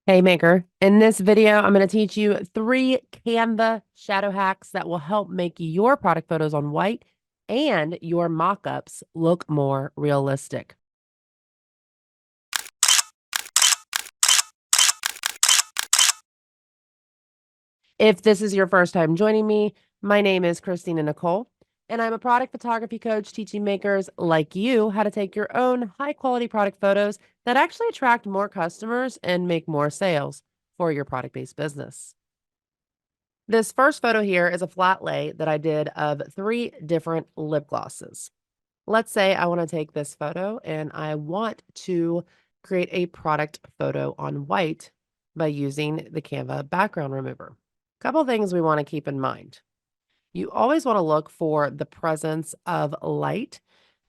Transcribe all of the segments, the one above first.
Hey Maker, in this video, I'm going to teach you 3 Canva shadow hacks that will help make your product photos on white and your mockups look more realistic. If this is your first time joining me, my name is Kristina Nicole, and I'm a product photography coach teaching makers like you how to take your own high quality product photos that actually attract more customers and make more sales for your product based business. This first photo here is a flat lay that I did of 3 different lip glosses. Let's say I want to take this photo and I want to create a product photo on white by using the Canva background remover. Couple things we want to keep in mind. You always want to look for the presence of light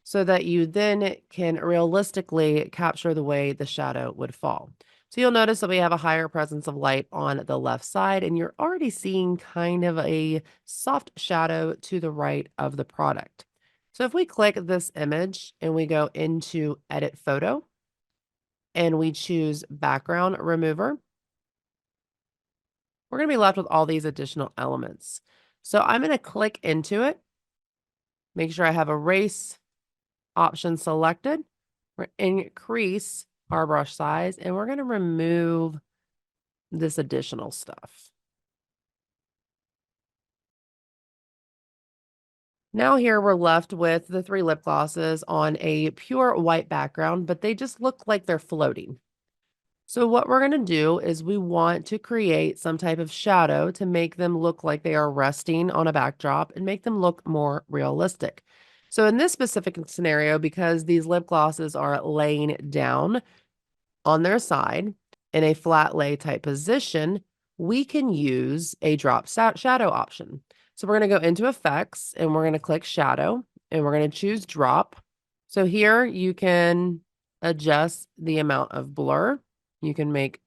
so that you then can realistically capture the way the shadow would fall. So you'll notice that we have a higher presence of light on the left side, and you're already seeing kind of a soft shadow to the right of the product. So if we click this image and we go into Edit Photo and we choose Background Remover, we're going to be left with all these additional elements. So I'm going to click into it, make sure I have Erase option selected. We're increase our brush size, and we're going to remove this additional stuff. Now here we're left with the 3 lip glosses on a pure white background, but they just look like they're floating. So what we're going to do is we want to create some type of shadow to make them look like they are resting on a backdrop and make them look more realistic. So in this specific scenario, because these lip glosses are laying down on their side in a flat lay type position, we can use a drop shadow option. So we're going to go into effects and we're going to click shadow and we're going to choose drop. So here you can adjust the amount of blur. You can make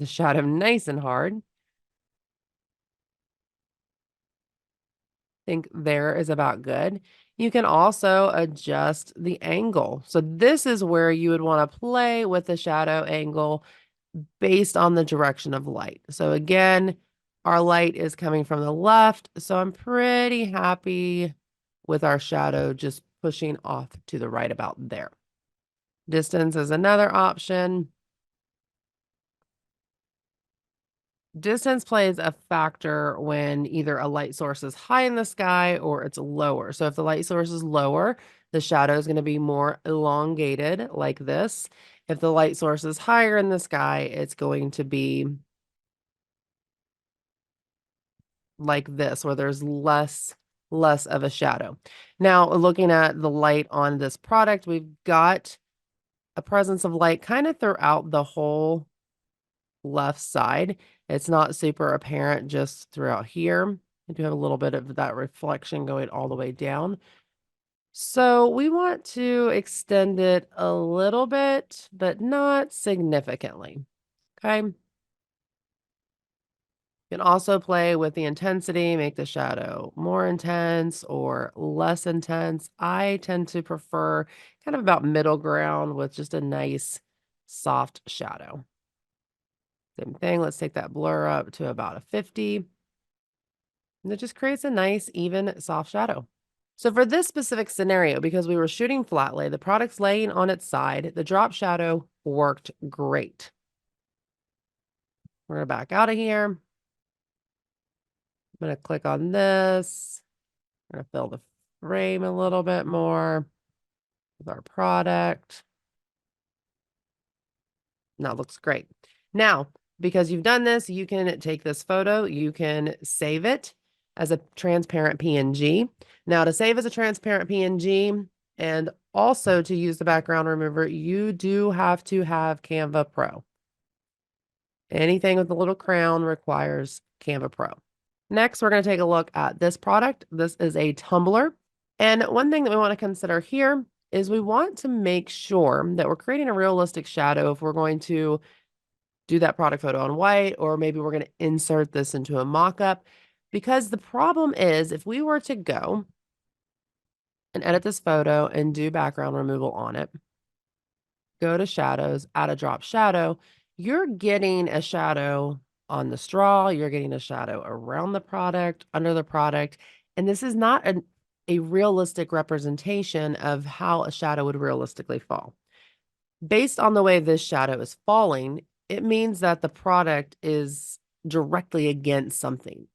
the shadow nice and hard. I think there is about good. You can also adjust the angle. So this is where you would want to play with the shadow angle based on the direction of light. So again, our light is coming from the left, so I'm pretty happy with our shadow just pushing off to the right about there. Distance is another option. Distance plays a factor when either a light source is high in the sky or it's lower. So if the light source is lower, the shadow is going to be more elongated like this. If the light source is higher in the sky, it's going to be like this, where there's less of a shadow. Now, looking at the light on this product, we've got a presence of light kind of throughout the whole left side. It's not super apparent just throughout here. I do have a little bit of that reflection going all the way down. So we want to extend it a little bit, but not significantly. Okay. You can also play with the intensity, make the shadow more intense or less intense. I tend to prefer kind of about middle ground with just a nice soft shadow. Same thing, let's take that blur up to about a 50. And it just creates a nice, even, soft shadow. So for this specific scenario, because we were shooting flat lay, the product's laying on its side, the drop shadow worked great. We're gonna back out of here. I'm gonna click on this. I'm gonna fill the frame a little bit more with our product. Now it looks great. Now, because you've done this, you can take this photo, you can save it as a transparent PNG. Now, to save as a transparent PNG and also to use the background remover, you do have to have Canva Pro. Anything with the little crown requires Canva Pro. Next, we're going to take a look at this product. This is a tumbler. And one thing that we want to consider here is we want to make sure that we're creating a realistic shadow if we're going to do that product photo on white, or maybe we're going to insert this into a mock-up. Because the problem is, if we were to go and edit this photo and do background removal on it, go to shadows, add a drop shadow, you're getting a shadow on the straw, you're getting a shadow around the product, under the product, and this is not a realistic representation of how a shadow would realistically fall. Based on the way this shadow is falling, it means that the product is directly against something.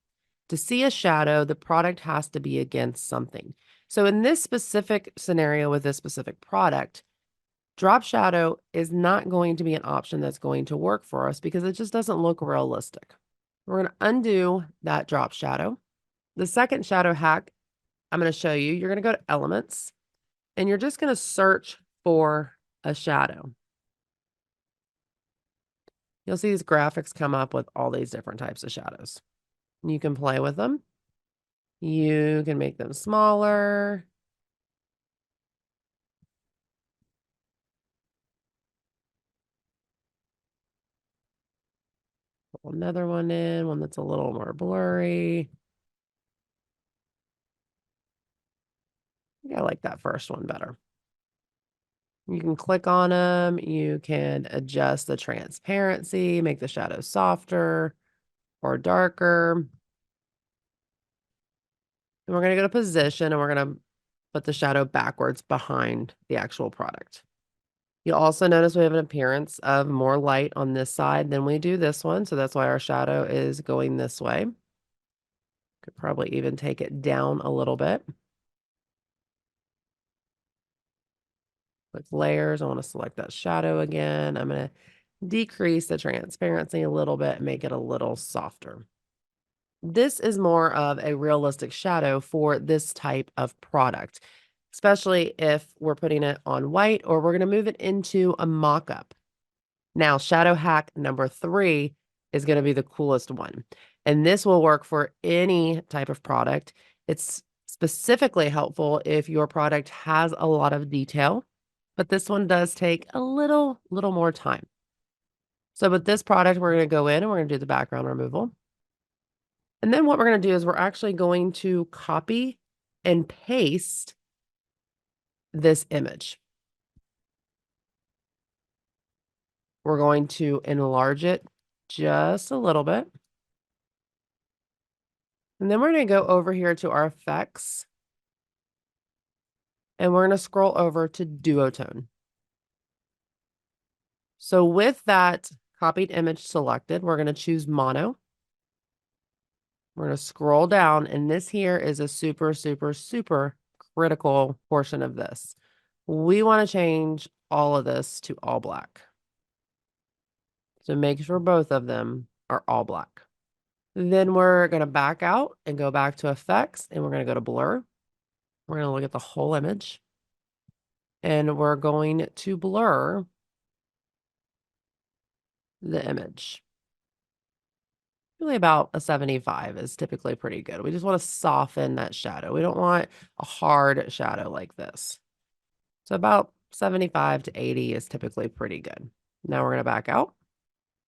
To see a shadow, the product has to be against something. So in this specific scenario with this specific product, drop shadow is not going to be an option that's going to work for us because it just doesn't look realistic. We're going to undo that drop shadow. The second shadow hack I'm going to show you, you're going to go to Elements, and you're just going to search for a shadow. You'll see these graphics come up with all these different types of shadows. You can play with them. You can make them smaller. Pull another one in, one that's a little more blurry. I like that first one better. You can click on them. You can adjust the transparency, make the shadow softer or darker. And we're going to go to position and we're going to put the shadow backwards behind the actual product. You'll also notice we have an appearance of more light on this side than we do this one. So that's why our shadow is going this way. Could probably even take it down a little bit. With layers, I want to select that shadow again. I'm going to decrease the transparency a little bit, make it a little softer. This is more of a realistic shadow for this type of product, especially if we're putting it on white or we're going to move it into a mock-up. Now, shadow hack number 3 is going to be the coolest one, and this will work for any type of product. It's specifically helpful if your product has a lot of detail, but this one does take a little more time. So with this product, we're going to go in and we're going to do the background removal. And then what we're going to do is we're actually going to copy and paste this image. We're going to enlarge it just a little bit. And then we're going to go over here to our effects. And we're going to scroll over to duotone. So with that copied image selected, we're going to choose mono. We're going to scroll down, and this here is a super critical portion of this. We want to change all of this to all black. So make sure both of them are all black. Then we're going to back out and go back to effects, and we're going to go to blur. We're going to look at the whole image, and we're going to blur the image. Really about a 75 is typically pretty good. We just want to soften that shadow. We don't want a hard shadow like this. So about 75 to 80 is typically pretty good. Now we're going to back out.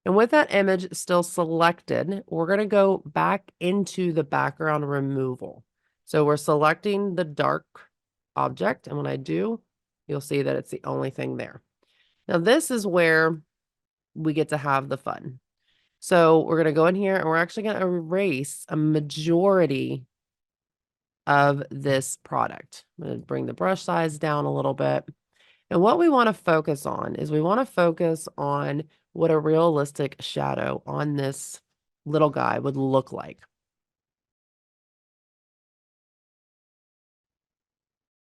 And with that image still selected, we're going to go back into the background removal. So we're selecting the dark object. And when I do, you'll see that it's the only thing there. Now this is where we get to have the fun. So we're going to go in here and we're actually going to erase a majority of this product. I'm going to bring the brush size down a little bit. And what we want to focus on is we want to focus on what a realistic shadow on this little guy would look like.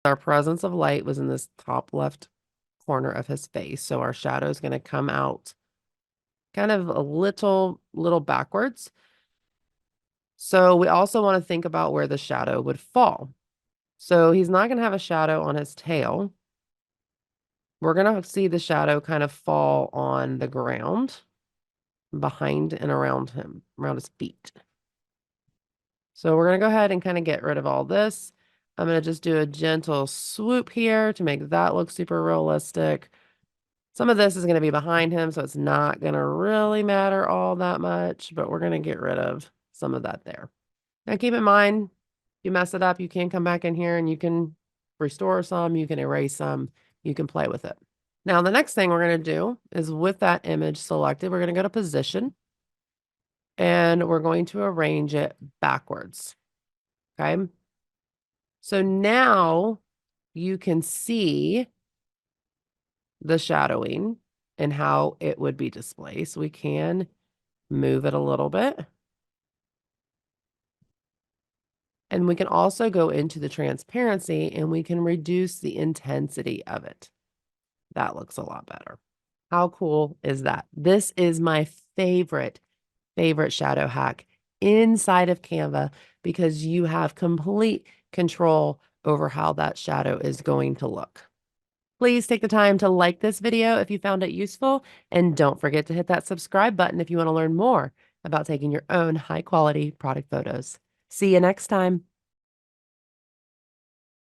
Our presence of light was in this top left corner of his face. So our shadow is going to come out kind of a little backwards. So we also want to think about where the shadow would fall. So he's not going to have a shadow on his tail. We're going to see the shadow kind of fall on the ground behind and around him, around his feet. So we're going to go ahead and kind of get rid of all this. I'm going to just do a gentle swoop here to make that look super realistic. Some of this is going to be behind him, so it's not going to really matter all that much, but we're going to get rid of some of that there. Now keep in mind, if you mess it up, you can come back in here and you can restore some, you can erase some, you can play with it. Now, the next thing we're going to do is with that image selected, we're going to go to position and we're going to arrange it backwards. Okay. So now you can see the shadowing and how it would be displayed. So we can move it a little bit. And we can also go into the transparency and we can reduce the intensity of it. That looks a lot better. How cool is that? This is my favorite shadow hack inside of Canva because you have complete control over how that shadow is going to look. Please take the time to like this video if you found it useful, and don't forget to hit that subscribe button if you want to learn more about taking your own high quality product photos. See you next time.